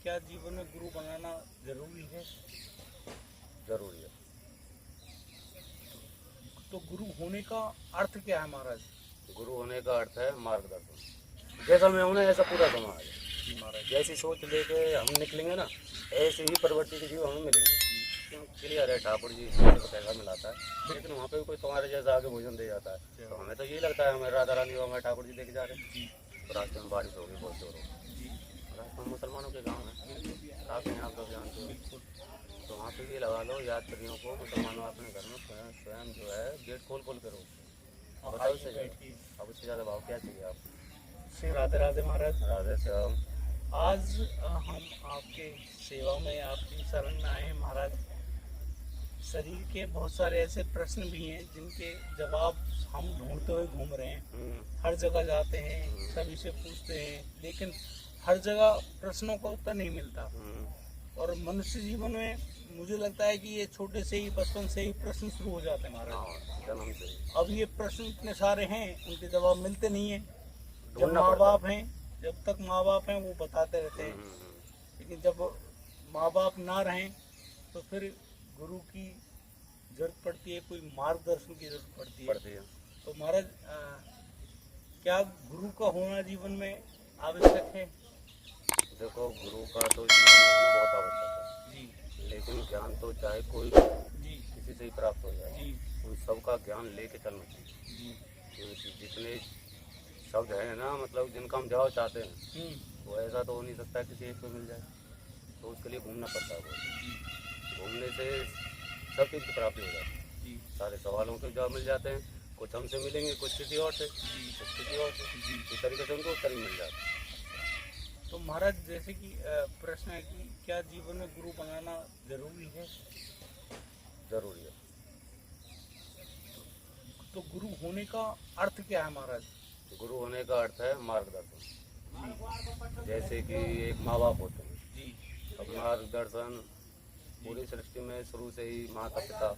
क्या जीवन में गुरु बनाना जरूरी है? जरूरी है। तो गुरु होने का अर्थ क्या है महाराज? गुरु होने का अर्थ है मार्गदर्शन। जैसा मैं हूं ना ऐसा पूरा समाज है। जी महाराज। जैसी सोच लेके हम निकलेंगे ना ऐसे ही प्रवृत्ति के जीव हमें मिलेंगे। क्लियर है, ठाकुर जी को पैसा मिलाता है लेकिन वहाँ पे भी कोई तुम्हारे जैसा आगे भोजन दे जाता है। तो हमें तो यही लगता है हमें राधा रानी को हमारे ठाकुर जी देखे जा रहे हैं। तो रास्ते में बारिश होगी, बहुत जोर होगी। रास्ते में मुसलमानों के गाँव है, रास्ते में आप लोग जानते हो। तो वहाँ पे ये लगा लो यात्रियों को, मुसलमानों अपने घर में स्वयं जो है गेट खोल खोल के रोकते। बताओ अब उससे ज़्यादा भाव क्या चाहिए आप? राधे राधे महाराज। राधे श्याम। आज हम आपके सेवा में आपकी शरण में आए हैं महाराज। शरीर के बहुत सारे ऐसे प्रश्न भी हैं जिनके जवाब हम ढूंढते हुए घूम रहे हैं। हर जगह जाते हैं, सभी से पूछते हैं, लेकिन हर जगह प्रश्नों का उत्तर नहीं मिलता। और मनुष्य जीवन में मुझे लगता है कि ये छोटे से ही, बचपन से ही प्रश्न शुरू हो जाते हैं महाराज। जन्म से। अब ये प्रश्न इतने सारे हैं, उनके जवाब मिलते नहीं है। जब ढूंढना माँ पड़ता है। बाप हैं, जब तक माँ बाप हैं वो बताते रहते हैं, लेकिन जब माँ बाप ना रहें तो फिर गुरु की जरूरत पड़ती है, कोई मार्गदर्शन की जरूरत पड़ती है। तो महाराज क्या गुरु का होना जीवन में आवश्यक है? देखो, गुरु का तो जीवन में होना बहुत आवश्यक है जी लेकिन ज्ञान तो चाहे कोई जी किसी से ही प्राप्त हो जाए, जी उन सबका ज्ञान लेके चलना चाहिए। जी। क्योंकि जितने शब्द हैं ना, मतलब जिनका हम जवाब चाहते हैं वो ऐसा तो हो नहीं सकता किसी एक को मिल जाए। तो उसके लिए घूमना पड़ता है बहुत। घूमने से सब चीज़ की प्राप्ति हो जाती है। सारे सवालों के जवाब मिल जाते हैं, कुछ हमसे मिलेंगे, कुछ किसी और से, कुछ किसी और से। इस तरीके से उनको उत्तर ही मिल जाता है। तो महाराज जैसे कि प्रश्न है कि क्या जीवन में गुरु बनाना जरूरी है? जरूरी है। तो गुरु होने का अर्थ क्या है महाराज? गुरु होने का अर्थ है मार्गदर्शन। जैसे कि एक माँ बाप होते हैं जी अब मार्गदर्शन पूरी सृष्टि में शुरू से ही माता पिता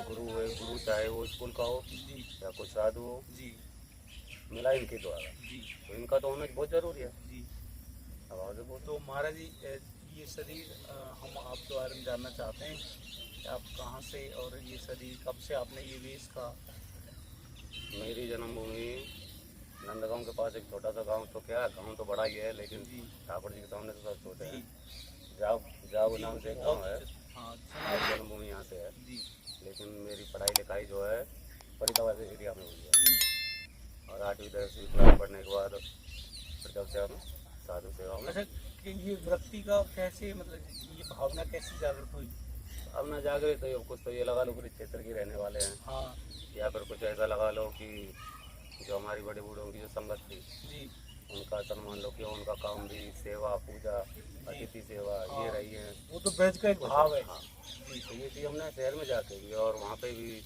गुरु है। गुरु चाहे वो स्कूल का हो या कोई साधु हो, जी मिला इनके द्वारा। जी तो इनका तो होना बहुत जरूरी है। जी। अब आगे बोलो। तो महाराज जी ये शरीर हम आपके बारे में जानना चाहते हैं कि आप कहाँ से, और ये शरीर कब से आपने ये वेश का? मेरी जन्मभूमि नंदगांव के पास एक छोटा सा गांव, तो क्या गांव तो बड़ा ही है लेकिन ठाकुर जी के सामने तो सब छोटे हैं। जाओ नाम से एक गाँव है, हाँ मेरी जन्मभूमि यहाँ से है। जी लेकिन मेरी पढ़ाई लिखाई जो है फरीदाबाद एरिया में हुई है। और 8वीं 10वीं क्लास पढ़ने के बाद फिर जब से हम साधु सेवा में। अच्छा, कि ये वृत्ति का कैसे, मतलब ये भावना कैसे जागृत हुई? अब ना जागृत तो कुछ तो ये लगा लो कि क्षेत्र के रहने वाले हैं, हाँ या फिर कुछ ऐसा लगा लो कि जो हमारी बड़े बूढ़ों की जो संगत थी जी उनका सम्मान लो, क्यों उनका काम भी सेवा पूजा अतिथि सेवा ये रही है। वो तो ब्रज का एक भाव है। हाँ, तो ये चीज़ हमने शहर में जाके भी और वहाँ पे भी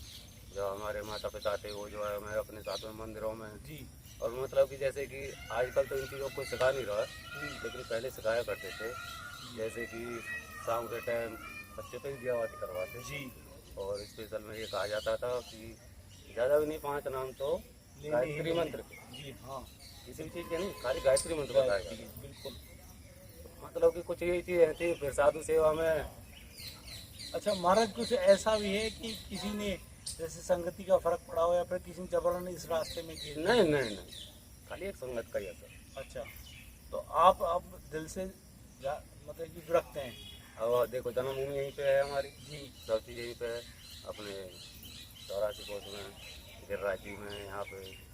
जो हमारे माता पिता थे वो जो है मैं अपने साथ में मंदिरों में। जी और मतलब कि जैसे कि आजकल तो इन चीज़ों को सिखा नहीं रहा है लेकिन पहले सिखाया करते थे। जैसे कि शाम के टाइम बच्चे पे ही दियावाती करवाते जी। और स्पेशल में ये कहा जाता था कि ज़्यादा भी नहीं 5 नाम तो गायत्री मंत्र के। जी हाँ किसी भी चीज़ के नहीं, खाली गायत्री मंत्र बताया जाता है। बिल्कुल। मतलब कि कुछ यही चीज़ थी। फिर साधु सेवा में अच्छा महाराज, कुछ ऐसा भी है कि किसी ने जैसे संगति का फर्क पड़ा हो या फिर किसी ने जबरन इस रास्ते में किया? नहीं, खाली एक संगत का ही असर। अच्छा, तो आप अब दिल से मतलब कि विरक्त हैं? अब देखो जन्मभूमि यहीं पे है हमारी जी सब चीज़ यहीं पे है अपने 84 कोस में गिरिराज जी में यहाँ पे।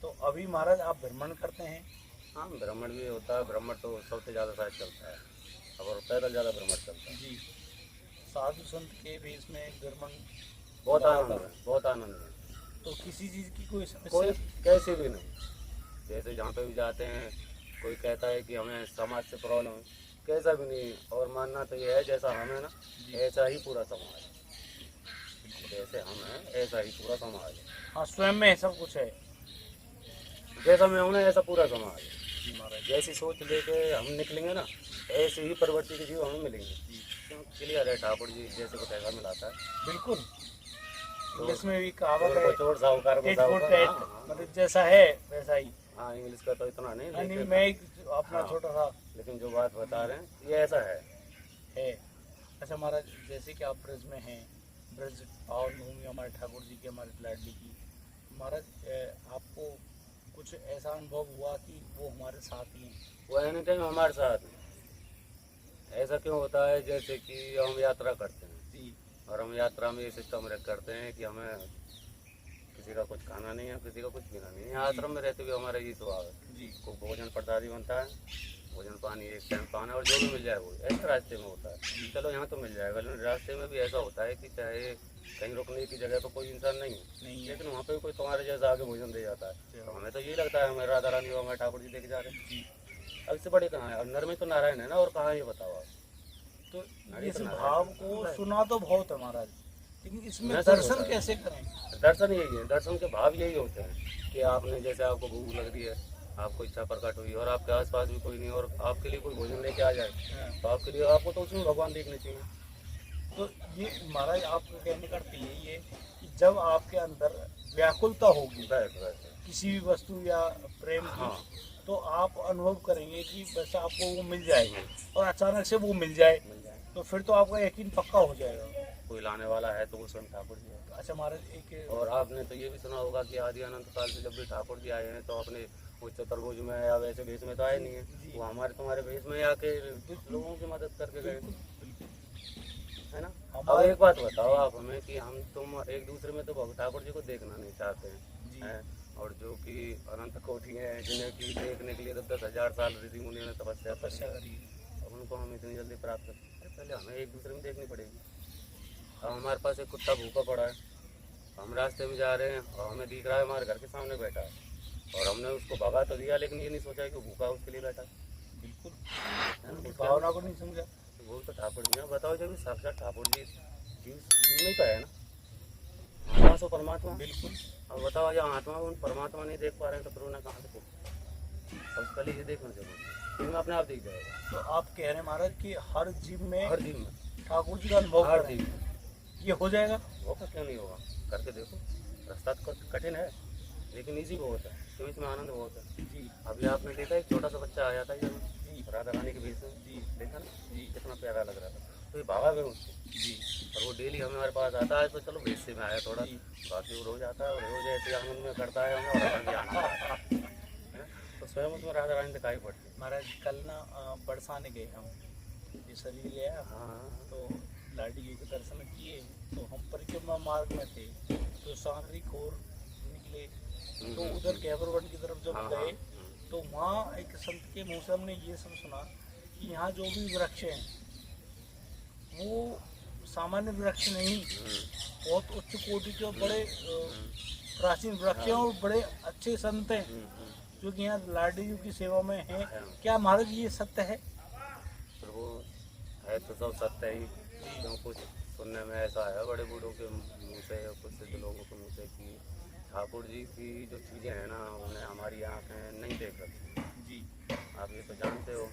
तो अभी महाराज आप भ्रमण करते हैं? हाँ, भ्रमण भी होता है। भ्रमण तो सबसे ज़्यादा शायद चलता है, और पैदल ज़्यादा भ्रमण चलता है। जी। साधु संत के भेष में भ्रमण बहुत आनंद है, बहुत आनंद है। तो किसी चीज़ की कोई कोई समस्या? कैसे भी नहीं। जैसे जहाँ पे भी जाते हैं कोई कहता है कि हमें समाज से प्रॉब्लम है, कैसा भी नहीं। और मानना तो ये है जैसा हम है ना ऐसा ही पूरा समाज है। जैसे हम हैं ऐसा ही पूरा समाज है। हाँ, स्वयं में सब कुछ है। जैसा मैं हूं ना ऐसा पूरा समाज है। जी महाराज। जैसी सोच लेके हम निकलेंगे ना ऐसे ही प्रवृत्ति के जीव हमें मिलेंगे। क्लियर है, ठाकुर जी जैसे को पैसा मिलाता है। बिल्कुल। तो इंग्लिश में भी कहावत है, चोर साहूकार को टेट फॉर साहूकार। टैट, मतलब जैसा है वैसा ही। हाँ, इंग्लिश का तो इतना नहीं नहीं, लेकिन मैं एक अपना छोटा सा लेकिन जो बात बता रहे हैं ये ऐसा है। अच्छा महाराज, जैसे कि आप ब्रज में हैं, ब्रज पावन भूमि हमारे ठाकुर जी की, हमारे लाडली की, महाराज आपको कुछ ऐसा अनुभव हुआ कि वो हमारे साथ ही हैं? वो एनी टाइम हमारे साथ है। ऐसा क्यों होता है, जैसे कि हम यात्रा करते हैं जी और हम यात्रा में ये सिस्टम करते हैं कि हमें किसी का कुछ खाना नहीं है, किसी का कुछ पीना नहीं है। आश्रम में रहते हुए हमारा ये स्वभाव है, जी को भोजन प्रसादी बनता है, भोजन पानी एक टाइम पाना, और जो भी मिल जाए वो ऐसा रास्ते में होता है। चलो यहाँ तो मिल जाएगा, लेकिन रास्ते में भी ऐसा होता है कि चाहे कहीं रुकने की जगह पर कोई इंसान नहीं है, लेकिन वहाँ पे कोई तुम्हारे जैसा आगे भोजन दे जाता है। तो हमें तो यही लगता है हमें राधा रानी और हमारे ठाकुर जी देखे जा रहे हैं। अब इससे बड़ी कहाँ है, अंदर में तो नारायण है ना, और कहाँ ये बताओ आप। तो इस भाव को सुना तो बहुत है महाराज, लेकिन इसमें नशा दर्शन होता है। कैसे करें? दर्शन यही है, दर्शन के भाव यही होते हैं कि आपने जैसे आपको भूख लग रही है, आपको इच्छा प्रकट हुई और आपके आसपास भी कोई नहीं और आपके लिए कोई भोजन लेके आ जाए, तो आपके लिए आपको तो उसमें भगवान देखने चाहिए। तो ये महाराज आपका कहने का अर्थ यही है कि जब आपके अंदर व्याकुलता होगी बस बस। किसी भी वस्तु या प्रेम की, हाँ, तो आप अनुभव करेंगे कि बस आपको वो मिल जाएगी, और अचानक से वो मिल जाए मिल जाए। तो फिर तो आपका यकीन पक्का हो जाएगा। कोई लाने वाला है तो वो स्वयं ठाकुर जी है। अच्छा महाराज, एक और आपने तो ये भी सुना होगा कि आदि अनंत काल से जब भी ठाकुर जी आए हैं तो अपने वो चतुर्भुज में या वैसे भेष में तो आए नहीं है, वो हमारे तुम्हारे भेष में आके लोगों की मदद करके गए, है ना। अब एक बात बताओ आप हमें कि हम तुम एक दूसरे में तो ठाकुर जी को देखना नहीं चाहते हैं, और जो कि अनंत कोटि हैं जिन्हें कि देखने के लिए 10,000 साल ऋषि मुनियों ने तपस्या करी, अब उनको हम इतनी जल्दी प्राप्त कर, पहले हमें एक दूसरे में देखनी पड़ेगी। अब हमारे पास एक कुत्ता भूखा पड़ा है, हम रास्ते में जा रहे हैं और हमें दिख रहा है हमारे घर के सामने बैठा है, और हमने उसको भगा तो दिया, लेकिन ये नहीं सोचा कि वो भूखा उसके लिए बैठा है। बिल्कुल उनकी भावना को नहीं समझा। वो तो ठाकुर जी हैं, बताओ जब साक्षात ठाकुर जी जीव में तो है ना, आत्मा सो परमात्मा। बिल्कुल। अब बताओ या आत्मा उन परमात्मा नहीं देख पा रहे हैं तो फिर उन्हें कहाँ से देखो। अब पहले ये देखना जरूरी है, फिर में अपने आप दिख जाएगा। तो आप कह रहे हैं महाराज कि हर जीव में हर जीव में ठाकुर जी का अनुभव हर करें, जीव में ये हो जाएगा? होगा, क्यों नहीं होगा, करके देखो। रास्ता तो कठिन है लेकिन इजी बहुत है, तो इसमें आनंद बहुत है। जी अभी आपने देखा एक छोटा सा बच्चा आया था जब जी राधा रानी के बीच में, जी देखा ना जी कितना प्यारा लग रहा था, तो ये भागा गए उसको जी और वो डेली हमारे पास आता है, तो चलो भेज से में आया थोड़ा, जी। बाकी वो रोज आता है और रोज ऐसे आनंद में करता है हमें, और हमें भी आनंद आता है। तो स्वयं उसमें राधा रानी दिखाई पड़ती है। महाराज कल ना बरसाने गए हम, ये शरीर गया, हाँ तो लाडी जी के दर्शन किए, तो हम परिक्रमा मार्ग में थे, तो सांगरी खोर निकले, तो उधर गहबरवन की तरफ जब हाँ, गए, हाँ, तो वहाँ एक संत के मुँह से हमने ये सब सुना कि यहाँ जो भी वृक्ष हैं वो सामान्य वृक्ष नहीं, बहुत उच्च कोटि के और बड़े प्राचीन वृक्ष हैं और बड़े अच्छे संत हैं जो कि यहाँ लाडी जी की सेवा में हैं। क्या महाराज ये सत्य है? फिर वो है तो सब सत्य ही, क्यों कुछ सुनने में ऐसा है बड़े बूढ़ों के मुँह से और कुछ सिद्ध लोगों के मुँह से कि ठाकुर जी की जो चीज़ें हैं ना उन्हें हमारी आँखें नहीं देख सकती जी। आप ये तो जानते हो,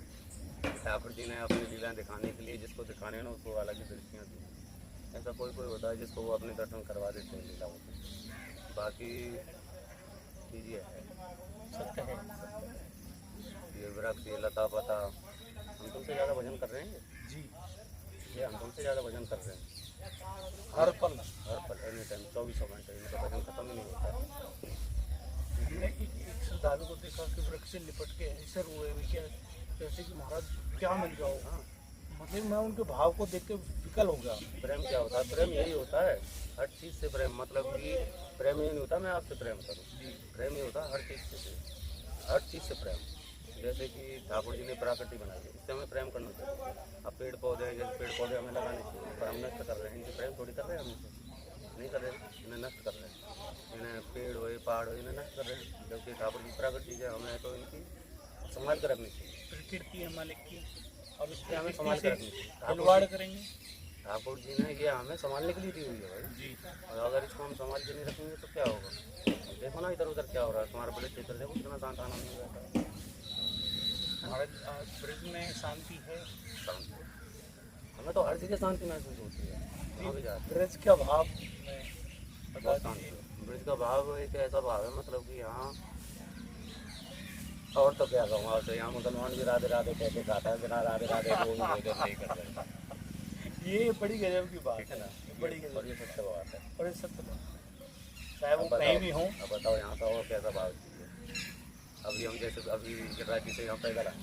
ठाकुर जी ने अपनी लीला दिखाने के लिए जिसको दिखाने ना उसको अलग ही दृष्टियाँ दी। ऐसा कोई कोई होता है जिसको वो अपने दर्शन करवा देते हैं लीलाओं से, बाकी चीज़ें है सत्य है। ये वृक्ष ये लता पता, हम तुमसे ज़्यादा भजन कर रहे हैं जी ये हम तुमसे ज़्यादा भजन कर रहे हैं हर पल। एनी टाइम 24 घंटे इनका भजन खत्म ही नहीं होता है। हमने एक श्रद्धालु को देखा कि वृक्ष से लिपट के ऐसे रोए हुए क्या, जैसे कि महाराज क्या मिल जाओ। हाँ, मतलब मैं उनके भाव को देख के विकल हो गया। प्रेम क्या होता है, प्रेम यही होता है, हर चीज़ से प्रेम, मतलब कि प्रेम ये नहीं होता मैं आपसे प्रेम करूँ, प्रेम ये होता है हर चीज़ से, हर चीज़ से प्रेम। जैसे कि ठाकुर जी ने प्रकृति बनाई है, इससे हमें प्रेम करना चाहिए। अब पेड़ पौधे हैं, जैसे पेड़ पौधे हमें लगाने चाहिए, पर हम नष्ट कर रहे हैं, इनसे प्रेम थोड़ी कर रहे हैं, हम नहीं कर रहे हैं, इन्हें नष्ट कर रहे हैं, इन्हें पेड़ हो पहाड़ हो इन्हें नष्ट कर रहे हैं। जबकि ठाकुर जी प्रकृति है, हमें तो इनकी संभाल कर रखनी चाहिए, प्रकृति है मालिक की, अब इसलिए हमें इसके संभाल से कर रखनी चाहिए। खिलवाड़ करेंगे। ठाकुर जी ने ये हमें संभालने के लिए दी हुई है भाई, जी और अगर इसको हम संभाल के नहीं रखेंगे तो क्या होगा। देखो ना इधर उधर क्या हो रहा है, तुम्हारे बड़े क्षेत्र देखो कितना शांत आनंद मिल रहा है। महाराज ब्रिज में शांति है। शांति, हमें तो हर जगह शांति महसूस होती है, कहाँ भी जाते हैं ब्रिज का भाव में बता बहुत शांति दीजिए। है। ब्रिज का भाव एक ऐसा भाव है, मतलब कि यहाँ और तो क्या कहूँ आपसे, यहाँ मुसलमान भी राधे राधे कह के खाता है, बिना राधे राधे वो भी भोजन नहीं कर सकता। ये बड़ी गजब की बात ठीक है ना, है, बड़ी और गजब ये सत्य बात है। बड़ी सत्य बात। चाहे वो अब कहीं बताओ, भी हों। अब बताओ यहाँ का और कैसा भाव है। अभी हम जैसे अभी राज्य से यहाँ पैदल आए,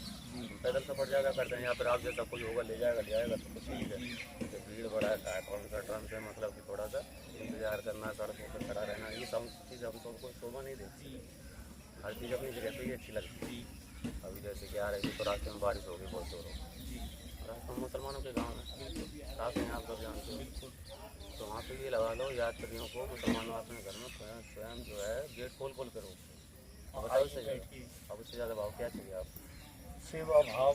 पैदल सफर ज़्यादा करते हैं, या फिर आप जैसा कोई होगा ले जाएगा ले आएगा तो कुछ ठीक है। तो भीड़ बड़ा है, कौन सा ट्रम से मतलब कि थोड़ा सा इंतजार करना, सड़कों पर खड़ा रहना, ये सब चीज़ हमको कोई शोभा नहीं देती। हर चीज़ अपनी जगह पे ही अच्छी लगती है। अभी जैसे कि आ रही थी तो रास्ते में बारिश हो गई बहुत जोरों, रास्ते में मुसलमानों के गाँव है, रास्ते में आप सब जानते हो। तो वहाँ पे ये लगा लो यात्रियों को, मुसलमानों अपने घर में स्वयं जो है गेट खोल खोल कर रोकते हैं। अब बताओ इससे ज़्यादा, अब इससे ज़्यादा भाव क्या चाहिए आप। सेवा भाव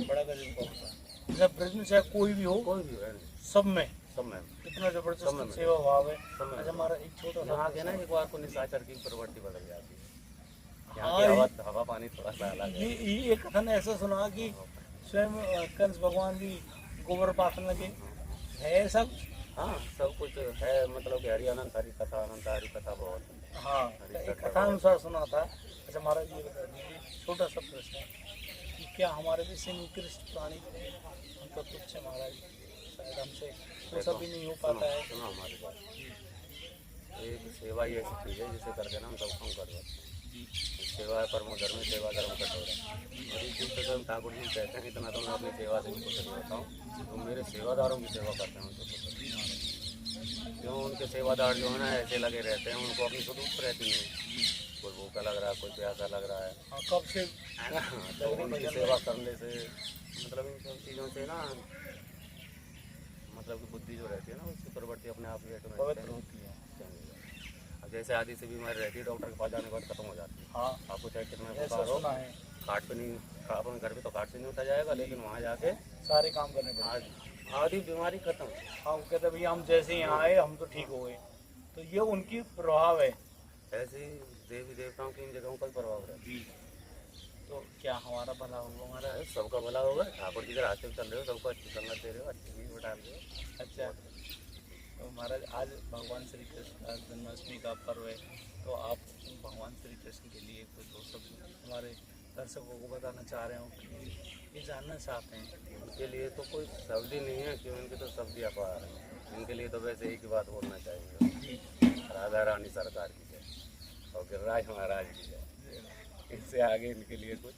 बड़ा गजब का होता है। जब ब्रज में चाहे कोई भी हो, कोई भी है सब में सब में इतना सब जबरदस्त में सेवा भाव है। सब में। आज हमारा एक छोटा सा यहाँ के ना एक बार को निशाचर की प्रवृत्ति बदल जाती है। यहाँ हाँ, की हवा पानी थोड़ा सा अलग है। ये एक कथन ऐसा सुना कि स्वयं कंस भगवान भी गोबर पाथन लगे, है सब। हाँ सब कुछ है, मतलब कि हरि अनंत हरि कथा, अनंत हरि कथा बहुत है। हाँ, एक कथानुसार सुना था। अच्छा महाराज ये बता दीजिए, छोटा सा प्रश्न है कि क्या हमारे जैसे निकृष्ट प्राणी हम तो तुच्छ है महाराज, शायद हमसे वो सब भी नहीं हो पाता है। सुनो हमारी बात, एक सेवा ही ऐसी चीज़ है जिसे करके ना हम सब काम कर सकते हैं। सेवा है परमो धर्म, सेवा धर्म कठोरा। मेरी स्वयं ठाकुर जी कहते हैं, इतना तो मैं अपनी सेवा से भी कुछ नहीं होता हूँ, तो मेरे सेवादारों की सेवा करते हैं उनको। क्यों उनके सेवादार जो है ना ऐसे लगे रहते हैं, उनको अपनी सुदूर रहती नहीं, कोई भूखा लग रहा है, कोई प्यासा लग रहा है। हाँ, कब से है ना, तो उनकी सेवा करने से मतलब इन सब चीज़ों से ना मतलब कि बुद्धि जो रहती है ना उसकी प्रवृत्ति अपने आप ही पवित्र होती है। अब जैसे आदि से बीमारी रहती है, डॉक्टर के पास जाने के बाद खत्म हो जाती है। हाँ, आपको चाहे कितना ऐसा बुखार हो, सुना है। कार्ड पे नहीं, अपने घर पे तो कार्ड से नहीं उठा जाएगा, लेकिन वहाँ जाके सारे काम करने पड़ते। आधी बीमारी खत्म। हाँ, वो कहते भैया हम जैसे यहाँ आए हम तो ठीक हो गए, तो ये उनकी प्रभाव है। ऐसे ही देवी देवताओं की इन जगहों का प्रभाव रहता है। तो क्या हमारा भला होगा हमारा। सबका भला होगा, ठाकुर जी के रास्ते में चल रहे हो, सबको अच्छी संगत दे रहे हो, अच्छी चीज डाल रहे हो। अच्छा, तो महाराज आज भगवान श्री कृष्ण का जन्माष्टमी का पर्व है, तो आप भगवान श्री कृष्ण के लिए कुछ दो शब्द हमारे दर्शकों को बताना चाह रहे हो कि ये जानना चाहते हैं। उनके लिए तो कोई शब्द ही नहीं है, क्यों इनके तो शब्द ही अपार है। इनके लिए तो वैसे एक ही बात बोलना चाहिए, राधा रानी सरकार की जय और गिरिराज महाराज की जय। इससे आगे इनके लिए कुछ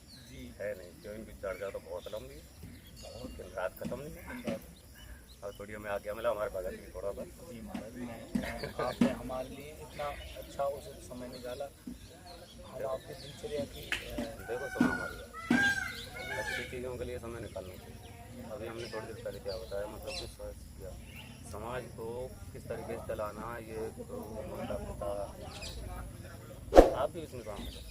है नहीं, क्यों इनकी चर्चा तो बहुत लंबी है, बहुत दिन रात खत्म नहीं है। और थोड़ी हमें आज्ञा मिला हमारे भगत की थोड़ा सा। जी महाराज, आपने हमारे लिए इतना अच्छा उचित समय निकाला, हम आपकी दिनचर्या की देखो सुनो हमारी बात, अच्छी चीज़ों के लिए समय निकालना चाहिए। अभी हमने थोड़ी देर पहले क्या बताया, मतलब कि किया समाज को किस तरीके से चलाना, ये गुरु माता पिता आप भी इसमें काम करें।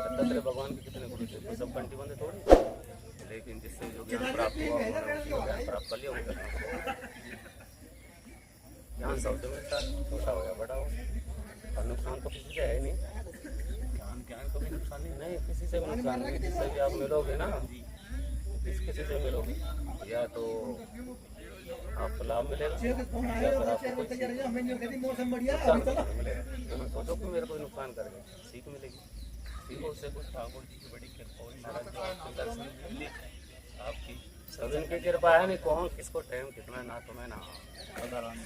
दत्तात्रेय भगवान के कितने गुरु थे, सब कंटी बंद थोड़ी, लेकिन जिससे जो ज्ञान प्राप्त हुआ उन्होंने उसी ज्ञान प्राप्त कर लिया। उनका ज्ञान सबसे मिलता है, छोटा हो या बड़ा हो, और नुकसान तो किसी से है नहीं। ज्ञान को भी नुकसान नहीं, किसी से भी नुकसान नहीं। जिससे भी आप मिलोगे ना, किसी से मिलोगे या तो आपको लाभ मिलेगा या फिर आपको कोई सोचो कि मेरे को नुकसान करेगा, सीख मिलेगी, सीखो उससे कुछ। ठाकुर जी की बड़ी कृपा हुई महाराज, जो आपके दर्शन मिले आपकी सब इनकी कृपा है, नहीं कौन किसको टाइम कितना ना तुम्हें ना। राधा रानी।